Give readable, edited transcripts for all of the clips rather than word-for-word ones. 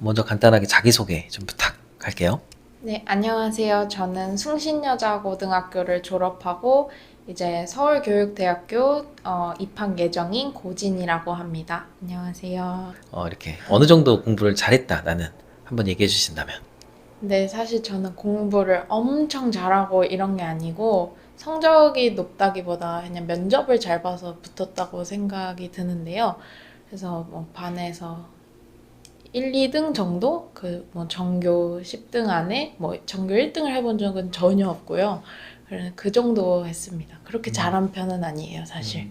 먼저 간단하게 자기소개 좀 부탁할게요. 네, 안녕하세요. 저는 숭신여자고등학교를 졸업하고 이제 서울교육대학교 입학 예정인 고진이라고 합니다. 안녕하세요. 이렇게 어느 정도 공부를 잘했다 나는 한번 얘기해 주신다면. 근데 사실 저는 공부를 엄청 잘하고 이런 게 아니고 성적이 높다기보다 그냥 면접을 잘 봐서 붙었다고 생각이 드는데요. 그래서 뭐 반에서 1, 2등 정도? 그 뭐 전교 10등 안에 뭐 전교 1등을 해본 적은 전혀 없고요. 그래서 그 정도 했습니다. 그렇게 잘한 편은 아니에요, 사실.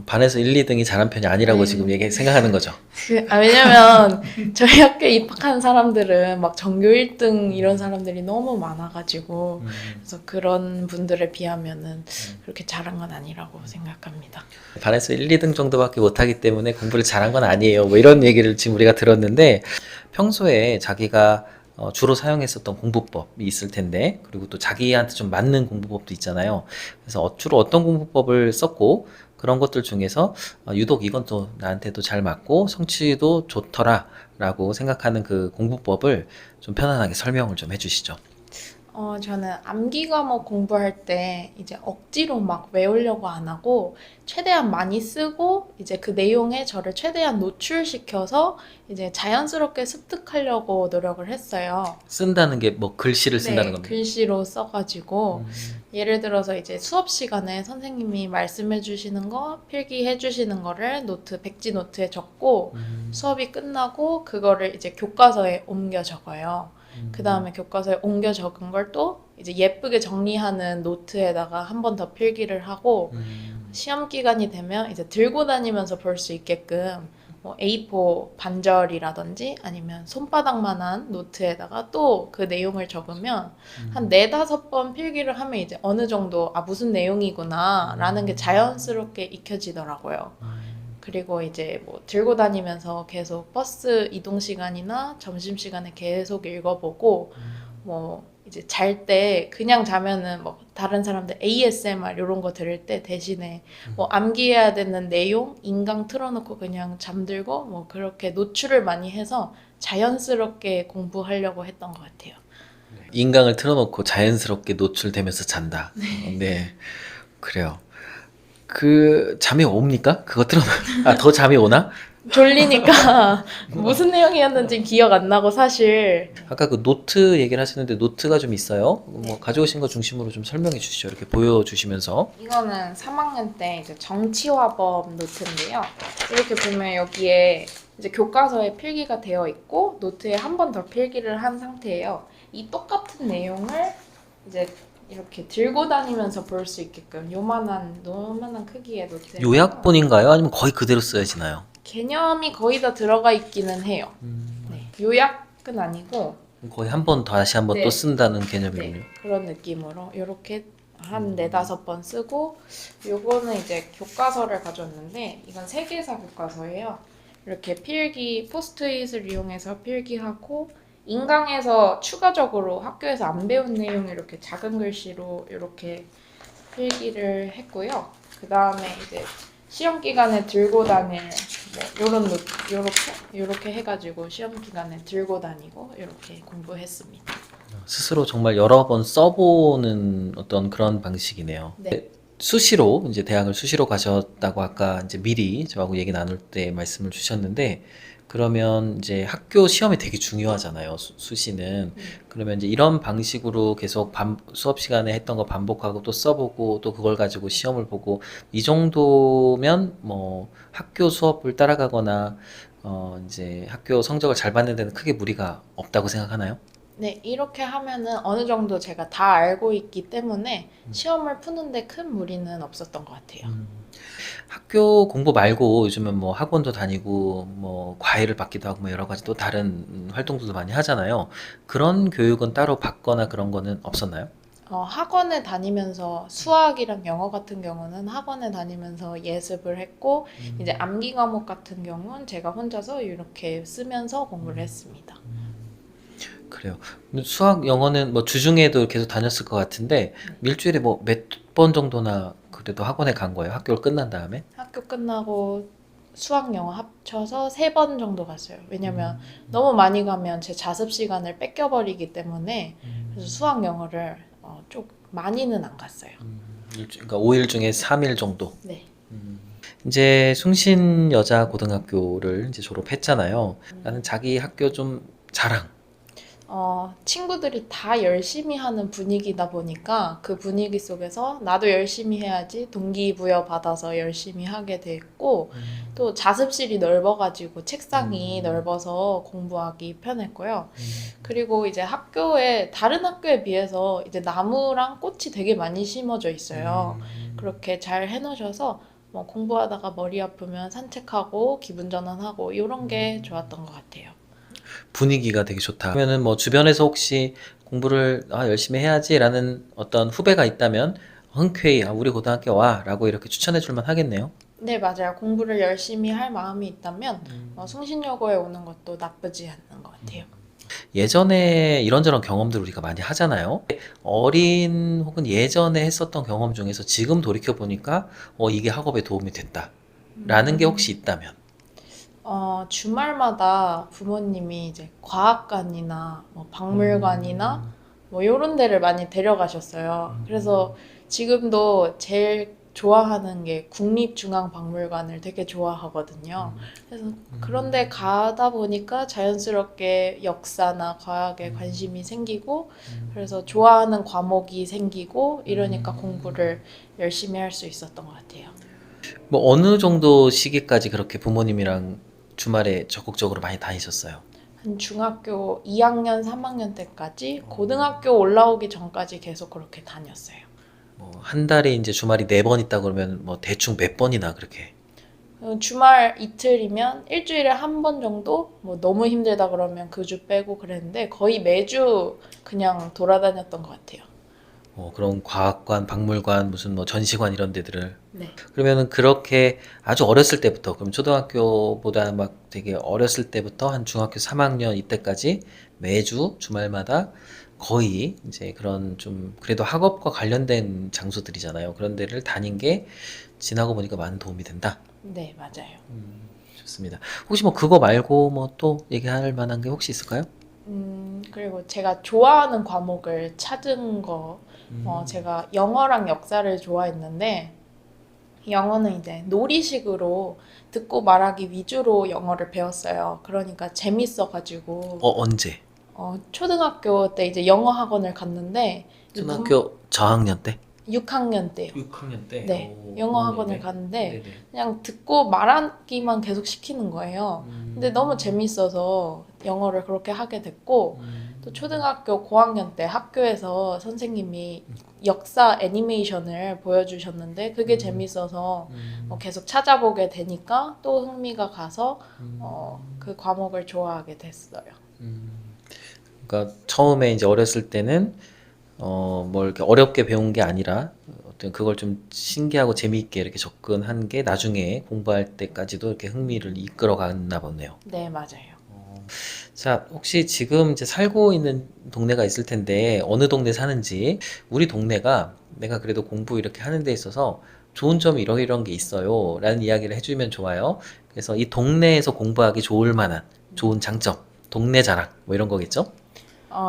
반에서 1, 2등이 잘한 편이 아니라고 지금 생각하는 거죠. 왜냐면 저희 학교에 입학한 사람들은 막 전교 1등 이런 사람들이 너무 많아가지고 그래서 그런 분들에 비하면은 그렇게 잘한 건 아니라고 생각합니다. 반에서 1, 2등 정도밖에 못하기 때문에 공부를 잘한 건 아니에요. 뭐 이런 얘기를 지금 우리가 들었는데 평소에 자기가 주로 사용했었던 공부법이 있을 텐데 그리고 또 자기한테 좀 맞는 공부법도 있잖아요. 그래서 주로 어떤 공부법을 썼고 그런 것들 중에서 유독 이건 또 나한테도 잘 맞고 성취도 좋더라 라고 생각하는 그 공부법을 좀 편안하게 설명을 좀 해주시죠. 저는 암기 과목 공부할 때 이제 억지로 막 외우려고 안 하고 최대한 많이 쓰고 이제 그 내용에 저를 최대한 노출시켜서 이제 자연스럽게 습득하려고 노력을 했어요. 쓴다는 게 뭐 글씨를 쓴다는 네, 겁니다. 글씨로 써가지고 예를 들어서 이제 수업 시간에 선생님이 말씀해 주시는 거, 필기해 주시는 거를 백지 노트에 적고 수업이 끝나고 그거를 이제 교과서에 옮겨 적어요. 그 다음에 교과서에 옮겨 적은 걸 또 이제 예쁘게 정리하는 노트에다가 한 번 더 필기를 하고 시험 기간이 되면 이제 들고 다니면서 볼 수 있게끔 뭐 A4 반절이라든지 아니면 손바닥만한 노트에다가 또 그 내용을 적으면 한 네다섯 번 필기를 하면 이제 어느 정도 무슨 내용이구나 라는 게 자연스럽게 익혀지더라고요. 그리고 이제 뭐 들고 다니면서 계속 버스 이동 시간이나 점심 시간에 계속 읽어보고 뭐 이제 잘 때 그냥 자면은 뭐 다른 사람들 ASMR 이런 거 들을 때 대신에 뭐 암기해야 되는 내용 인강 틀어놓고 그냥 잠들고 뭐 그렇게 노출을 많이 해서 자연스럽게 공부하려고 했던 것 같아요. 인강을 틀어놓고 자연스럽게 노출되면서 잔다. 네, 그래요. 그 잠이 옵니까? 그거 틀어놓. 더 잠이 오나? 졸리니까 무슨 내용이었는지 기억 안 나고 사실. 아까 그 노트 얘기를 하시는데 노트가 좀 있어요. 뭐 가져오신 거 중심으로 좀 설명해 주시죠. 이렇게 보여주시면서. 이거는 3학년 때 이제 정치화법 노트인데요. 이렇게 보면 여기에 이제 교과서에 필기가 되어 있고 노트에 한 번 더 필기를 한 상태예요. 이 똑같은 내용을 이제 이렇게 들고 다니면서 볼 수 있게끔 요만한 크기의 노트에 요약본인가요? 아니면 거의 그대로 써야지나요? 개념이 거의 다 들어가 있기는 해요. 네. 요약은 아니고 거의 한 번 다시 한 번 또 네. 쓴다는 개념이군요. 네, 그런 느낌으로 이렇게 한 네다섯 번 쓰고 요거는 이제 교과서를 가져왔는데 이건 세계사 교과서예요. 이렇게 필기 포스트잇을 이용해서 필기하고 인강에서 추가적으로 학교에서 안 배운 내용 이렇게 작은 글씨로 이렇게 필기를 했고요. 그 다음에 이제 시험 기간에 들고 다닐 뭐 요런 요렇게 해가지고 시험 기간에 들고 다니고 이렇게 공부했습니다. 스스로 정말 여러 번 써보는 어떤 그런 방식이네요. 네. 수시로 이제 대학을 수시로 가셨다고 아까 이제 미리 저하고 얘기 나눌 때 말씀을 주셨는데 그러면 이제 학교 시험이 되게 중요하잖아요. 수시는. 그러면 이제 이런 방식으로 계속 수업 시간에 했던 거 반복하고 또 써보고 또 그걸 가지고 시험을 보고 이 정도면 뭐 학교 수업을 따라가거나 이제 학교 성적을 잘 받는 데는 크게 무리가 없다고 생각하나요? 네, 이렇게 하면은 어느 정도 제가 다 알고 있기 때문에 시험을 푸는데 큰 무리는 없었던 것 같아요. 학교 공부 말고 요즘은 뭐 학원도 다니고 뭐 과외를 받기도 하고 뭐 여러 가지 또 다른 활동들도 많이 하잖아요. 그런 교육은 따로 받거나 그런 거는 없었나요? 학원에 다니면서 수학이랑 영어 같은 경우는 학원에 다니면서 예습을 했고 이제 암기 과목 같은 경우는 제가 혼자서 이렇게 쓰면서 공부를 했습니다. 그래요. 수학, 영어는 뭐 주중에도 계속 다녔을 것 같은데 일주일에 뭐 몇 번 정도나 그래도 학원에 간 거예요? 학교를 끝난 다음에? 학교 끝나고 수학, 영어 합쳐서 3번 정도 갔어요. 왜냐면 너무 많이 가면 제 자습 시간을 뺏겨버리기 때문에 그래서 수학, 영어를 좀 많이는 안 갔어요. 그러니까 5일 중에 3일 정도. 네. 이제 숭신여자고등학교를 이제 졸업했잖아요. 나는 자기 학교 좀 자랑. 친구들이 다 열심히 하는 분위기다 보니까 그 분위기 속에서 나도 열심히 해야지 동기부여 받아서 열심히 하게 됐고 또 자습실이 넓어가지고 책상이 넓어서 공부하기 편했고요. 그리고 이제 다른 학교에 비해서 이제 나무랑 꽃이 되게 많이 심어져 있어요. 그렇게 잘 해놓으셔서 뭐 공부하다가 머리 아프면 산책하고 기분 전환하고 이런 게 좋았던 것 같아요. 분위기가 되게 좋다. 그러면은 뭐 주변에서 혹시 공부를 열심히 해야지라는 어떤 후배가 있다면 흔쾌히 우리 고등학교 와라고 이렇게 추천해 줄만 하겠네요. 네, 맞아요. 공부를 열심히 할 마음이 있다면 숭신여고에 오는 것도 나쁘지 않는 것 같아요. 예전에 이런저런 경험들 우리가 많이 하잖아요. 어린 혹은 예전에 했었던 경험 중에서 지금 돌이켜 보니까 이게 학업에 도움이 됐다라는 게 혹시 있다면. 주말마다 부모님이 이제 과학관이나 뭐 박물관이나 뭐 이런 데를 많이 데려가셨어요. 그래서 지금도 제일 좋아하는 게 국립중앙박물관을 되게 좋아하거든요. 그래서 그런데 가다 보니까 자연스럽게 역사나 과학에 관심이 생기고 그래서 좋아하는 과목이 생기고 이러니까 공부를 열심히 할 수 있었던 것 같아요. 뭐 어느 정도 시기까지 그렇게 부모님이랑 주말에 적극적으로 많이 다니셨어요? 한 중학교 2학년, 3학년 때까지 고등학교 올라오기 전까지 계속 그렇게 다녔어요. 뭐 한 달에 이제 주말이 4번 있다 그러면 뭐 대충 몇 번이나 그렇게. 주말 이틀이면 일주일에 한 번 정도? 뭐 너무 힘들다 그러면 그 주 빼고 그랬는데 거의 매주 그냥 돌아다녔던 것 같아요. 그런 과학관, 박물관, 무슨 뭐 전시관 이런 데들을. 네. 그러면은 그렇게 아주 어렸을 때부터, 그럼 초등학교보다 막 되게 어렸을 때부터 한 중학교 3학년 이때까지 매주 주말마다 거의 이제 그런 좀 그래도 학업과 관련된 장소들이잖아요. 그런 데를 다닌 게 지나고 보니까 많은 도움이 된다. 네, 맞아요. 좋습니다. 혹시 뭐 그거 말고 뭐 또 얘기할 만한 게 혹시 있을까요? 그리고 제가 좋아하는 과목을 찾은 거, 제가 영어랑 역사를 좋아했는데, 영어는 이제 놀이식으로 듣고 말하기 위주로 영어를 배웠어요. 그러니까 재밌어가지고, 언제? 초등학교 때 이제 영어 학원을 갔는데, 초등학교 저학년 때? 6학년 때요. 6학년 때? 네, 영어 학원을 갔는데, 네네. 그냥 듣고 말하기만 계속 시키는 거예요. 근데 너무 재밌어서 영어를 그렇게 하게 됐고, 또 초등학교 고학년 때 학교에서 선생님이 역사 애니메이션을 보여주셨는데, 그게 재밌어서 계속 찾아보게 되니까 또 흥미가 가서 그 과목을 좋아하게 됐어요. 그러니까 처음에 이제 어렸을 때는 뭘 이렇게 어렵게 배운 게 아니라 어떤 그걸 좀 신기하고 재미있게 이렇게 접근한 게 나중에 공부할 때까지도 이렇게 흥미를 이끌어 갔나 보네요. 네, 맞아요. 자, 혹시 지금 이제 살고 있는 동네가 있을 텐데 어느 동네 사는지 우리 동네가 내가 그래도 공부 이렇게 하는 데 있어서 좋은 점이 이런 게 있어요 라는 이야기를 해주면 좋아요. 그래서 이 동네에서 공부하기 좋을 만한 좋은 장점, 동네 자랑 뭐 이런 거겠죠?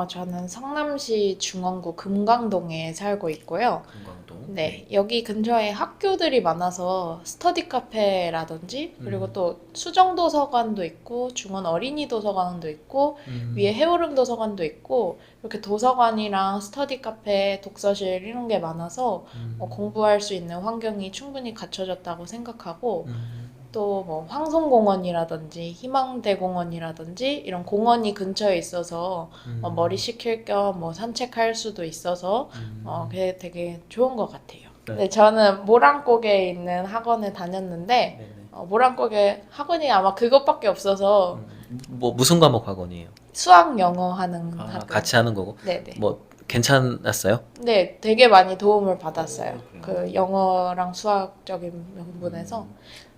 저는 성남시 중원구 금강동에 살고 있고요. 금강동. 네, 여기 근처에 학교들이 많아서 스터디 카페라든지 그리고 또 수정 도서관도 있고 중원 어린이 도서관도 있고 위에 해오름 도서관도 있고 이렇게 도서관이랑 스터디 카페, 독서실 이런 게 많아서 공부할 수 있는 환경이 충분히 갖춰졌다고 생각하고 또 뭐 황송공원이라든지 희망대공원이라든지 이런 공원이 근처에 있어서 머리 식힐 겸 뭐 산책할 수도 있어서 그게 되게 좋은 것 같아요. 네, 저는 모란곡에 있는 학원에 다녔는데 네네. 모란곡에 학원이 아마 그것밖에 없어서 뭐 무슨 과목 학원이에요? 수학, 영어 하는 학원. 같이 하는 거고. 네네. 뭐 괜찮았어요? 네, 되게 많이 도움을 받았어요. 그래요? 그 영어랑 수학적인 부분에서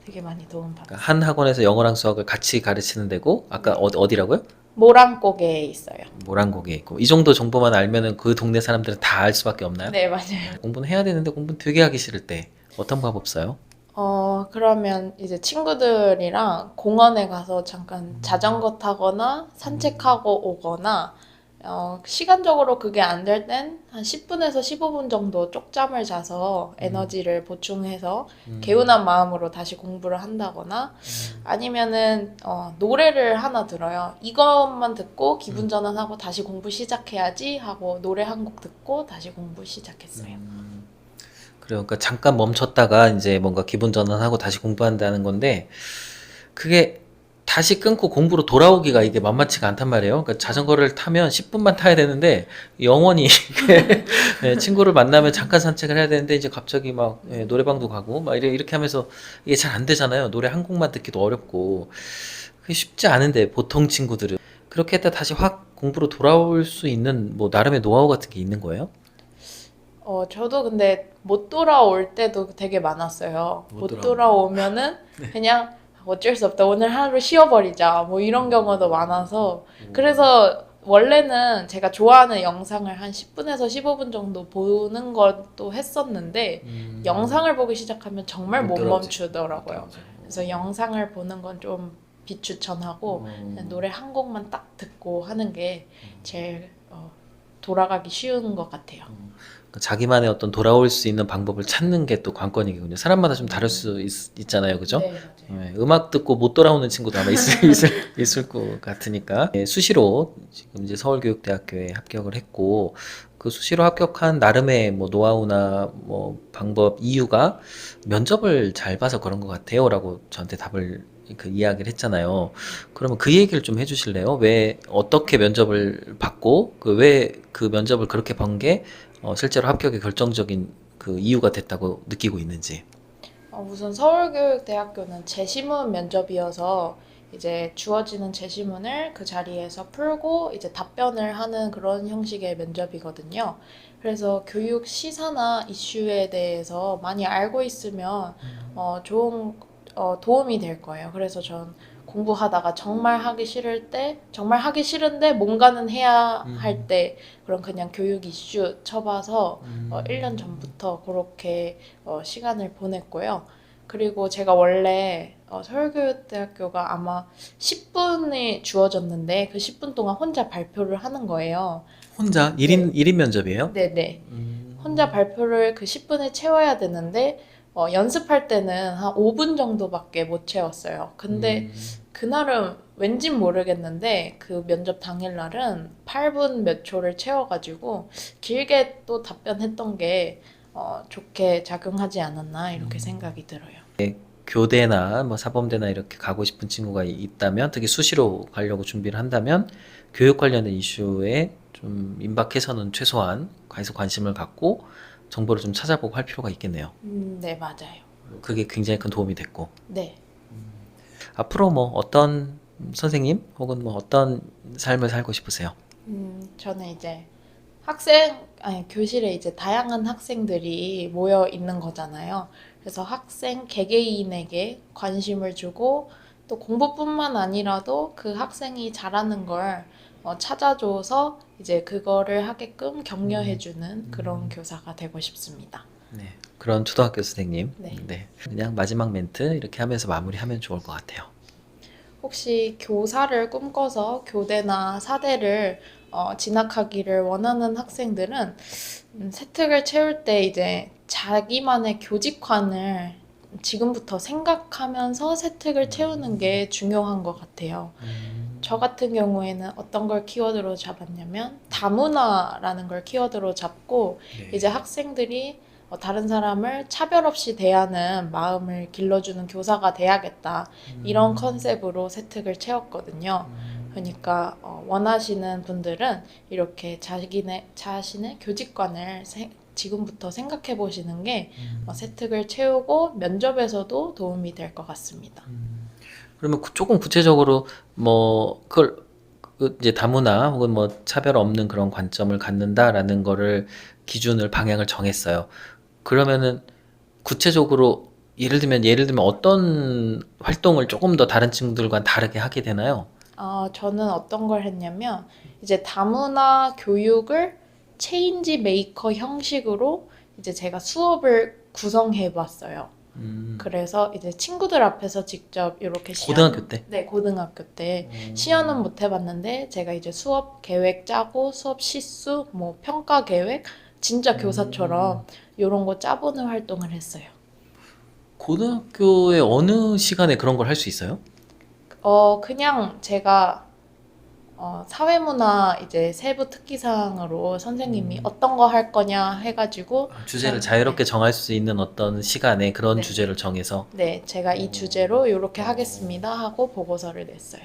되게 많이 도움 받았어요. 그러니까 한 학원에서 영어랑 수학을 같이 가르치는 데고 아까 어디라고요? 모란곡에 있어요. 모란곡에 있고 이 정도 정보만 알면은 그 동네 사람들은 다 알 수밖에 없나요? 네, 맞아요. 공부는 해야 되는데 공부는 되게 하기 싫을 때 어떤 방법 써요? 그러면 이제 친구들이랑 공원에 가서 잠깐 자전거 타거나 산책하고 오거나, 시간적으로 그게 안 될 땐 한 10분에서 15분 정도 쪽잠을 자서 에너지를 보충해서 개운한 마음으로 다시 공부를 한다거나, 아니면은, 노래를 하나 들어요. 이것만 듣고 기분 전환하고 다시 공부 시작해야지 하고 노래 한 곡 듣고 다시 공부 시작했어요. 그래요. 그러니까 잠깐 멈췄다가 이제 뭔가 기분 전환하고 다시 공부한다는 건데 그게 다시 끊고 공부로 돌아오기가 이게 만만치가 않단 말이에요. 그러니까 자전거를 타면 10분만 타야 되는데 영원히 네, 친구를 만나면 잠깐 산책을 해야 되는데 이제 갑자기 막 노래방도 가고 막 이렇게 하면서 이게 잘 안 되잖아요. 노래 한 곡만 듣기도 어렵고 그게 쉽지 않은데 보통 친구들은 그렇게 했다 다시 확 공부로 돌아올 수 있는 뭐 나름의 노하우 같은 게 있는 거예요? 저도 근데 못 돌아올 때도 되게 많았어요. 못 못 돌아오면은 그냥 어쩔 수 없다. 오늘 하루 쉬어버리자. 뭐 이런 경우도 많아서. 그래서 원래는 제가 좋아하는 영상을 한 10분에서 15분 정도 보는 것도 했었는데 영상을 보기 시작하면 정말 못 멈추더라고요. 그래서 영상을 보는 건 좀 비추천하고 그냥 노래 한 곡만 딱 듣고 하는 게 제일 돌아가기 쉬운 것 같아요. 자기만의 어떤 돌아올 수 있는 방법을 찾는 게 또 관건이거든요. 사람마다 좀 다를 수 있잖아요. 그죠? 네, 맞아요. 음악 듣고 못 돌아오는 친구도 아마 있을 것 같으니까. 수시로 지금 이제 서울교육대학교에 합격을 했고, 그 수시로 합격한 나름의 뭐 노하우나 뭐 방법, 이유가 면접을 잘 봐서 그런 것 같아요. 라고 저한테 답을 그 이야기를 했잖아요. 그러면 그 얘기를 좀 해주실래요? 왜, 어떻게 면접을 받고, 왜 그 면접을 그렇게 본 게 실제로 합격의 결정적인 그 이유가 됐다고 느끼고 있는지. 우선 서울교육대학교는 재시문 면접이어서 이제 주어지는 재시문을 그 자리에서 풀고 이제 답변을 하는 그런 형식의 면접이거든요. 그래서 교육 시사나 이슈에 대해서 많이 알고 있으면 좋은 도움이 될 거예요. 그래서 전 공부하다가 정말 하기 싫을 때, 정말 하기 싫은데 뭔가는 해야 할 때, 그럼 그냥 교육 이슈 쳐봐서 1년 전부터 그렇게 시간을 보냈고요. 그리고 제가 원래 서울교육대학교가 아마 10분이 주어졌는데 그 10분 동안 혼자 발표를 하는 거예요. 혼자? 1인 면접이에요? 네네. 혼자 발표를 그 10분에 채워야 되는데 연습할 때는 한 5분 정도밖에 못 채웠어요. 근데 그날은 왠진 모르겠는데 그 면접 당일날은 8분 몇 초를 채워가지고 길게 또 답변했던 게 좋게 작용하지 않았나 이렇게 생각이 들어요. 교대나 뭐 사범대나 이렇게 가고 싶은 친구가 있다면, 특히 수시로 가려고 준비를 한다면 교육 관련된 이슈에 좀 임박해서는 최소한 가서 관심을 갖고 정보를 좀 찾아보고 할 필요가 있겠네요. 네, 맞아요. 그게 굉장히 큰 도움이 됐고. 네. 앞으로 뭐 어떤 선생님 혹은 뭐 어떤 삶을 살고 싶으세요? 저는 이제 교실에 이제 다양한 학생들이 모여 있는 거잖아요. 그래서 학생 개개인에게 관심을 주고 또 공부뿐만 아니라도 그 학생이 잘하는 걸 찾아줘서 이제 그거를 하게끔 격려해주는 그런 교사가 되고 싶습니다. 네. 그런 초등학교 선생님. 네. 네. 그냥 마지막 멘트 이렇게 하면서 마무리하면 좋을 것 같아요. 혹시 교사를 꿈꿔서 교대나 사대를 진학하기를 원하는 학생들은 세특을 채울 때 이제 자기만의 교직관을 지금부터 생각하면서 세특을 채우는 게 중요한 것 같아요. 저 같은 경우에는 어떤 걸 키워드로 잡았냐면 다문화라는 걸 키워드로 잡고 이제 학생들이 다른 사람을 차별 없이 대하는 마음을 길러주는 교사가 돼야겠다. 이런 컨셉으로 세특을 채웠거든요. 그러니까 원하시는 분들은 이렇게 자신의 교직관을 지금부터 생각해 보시는 게 세특을 채우고 면접에서도 도움이 될 것 같습니다. 그러면 조금 구체적으로 뭐 그걸 이제 다문화 혹은 뭐 차별 없는 그런 관점을 갖는다라는 거를 기준을 방향을 정했어요. 그러면은 구체적으로 예를 들면 어떤 활동을 조금 더 다른 친구들과 다르게 하게 되나요? 저는 어떤 걸 했냐면 이제 다문화 교육을 체인지 메이커 형식으로 이제 제가 수업을 구성해 봤어요. 그래서 이제 친구들 앞에서 직접 이렇게 고등학교 때? 네, 고등학교 때 시연은 못 해봤는데 제가 이제 수업 계획 짜고 수업 시수, 뭐 평가 계획, 진짜 교사처럼 이런 거 짜보는 활동을 했어요. 고등학교의 어느 시간에 그런 걸 할 수 있어요? 그냥 제가 사회문화 이제 세부 특기사항으로 선생님이 어떤 거 할 거냐 해가지고 주제를 전- 자유롭게 정할 수 있는 어떤 시간에 그런 네. 주제를 정해서 네, 제가 이 주제로 이렇게 하겠습니다 하고 보고서를 냈어요.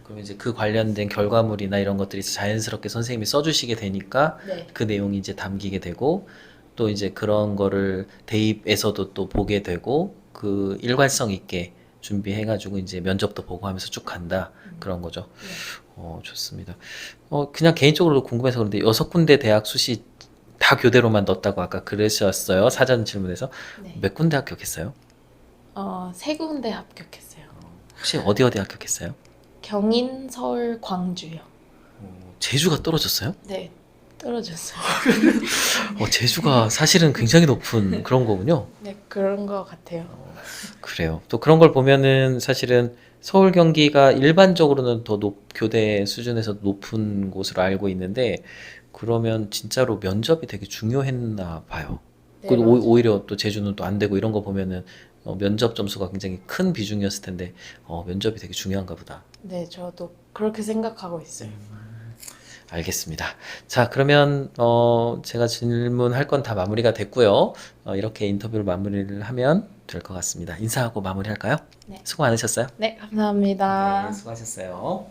그럼 이제 그 관련된 결과물이나 이런 것들이 자연스럽게 선생님이 써주시게 되니까 네, 그 내용이 이제 담기게 되고 또 이제 그런 거를 대입에서도 또 보게 되고 그 일관성 있게 준비해가지고 이제 면접도 보고 하면서 쭉 간다 그런 거죠. 좋습니다. 그냥 개인적으로 궁금해서 그런데 6군데 대학 수시 다 교대로만 넣었다고 아까 그러셨어요. 사전 질문에서. 네. 몇 군데 합격했어요? 3군데 합격했어요. 혹시 어디 합격했어요? 경인, 서울, 광주요. 제주가 떨어졌어요? 네, 떨어졌어요. 제주가 사실은 굉장히 높은 그런 거군요. 네, 그런 거 같아요. 그래요. 또 그런 걸 보면은 사실은 서울 경기가 일반적으로는 더 교대 수준에서 높은 곳으로 알고 있는데 그러면 진짜로 면접이 되게 중요했나 봐요. 네, 그 맞아요. 오히려 또 제주는 또 안 되고 이런 거 보면은 면접 점수가 굉장히 큰 비중이었을 텐데 면접이 되게 중요한가 보다. 네, 저도 그렇게 생각하고 있어요. 알겠습니다. 자, 그러면 제가 질문할 건 다 마무리가 됐고요. 이렇게 인터뷰를 마무리를 하면 될 것 같습니다. 인사하고 마무리할까요? 네. 수고 많으셨어요. 네, 감사합니다. 수고하셨어요.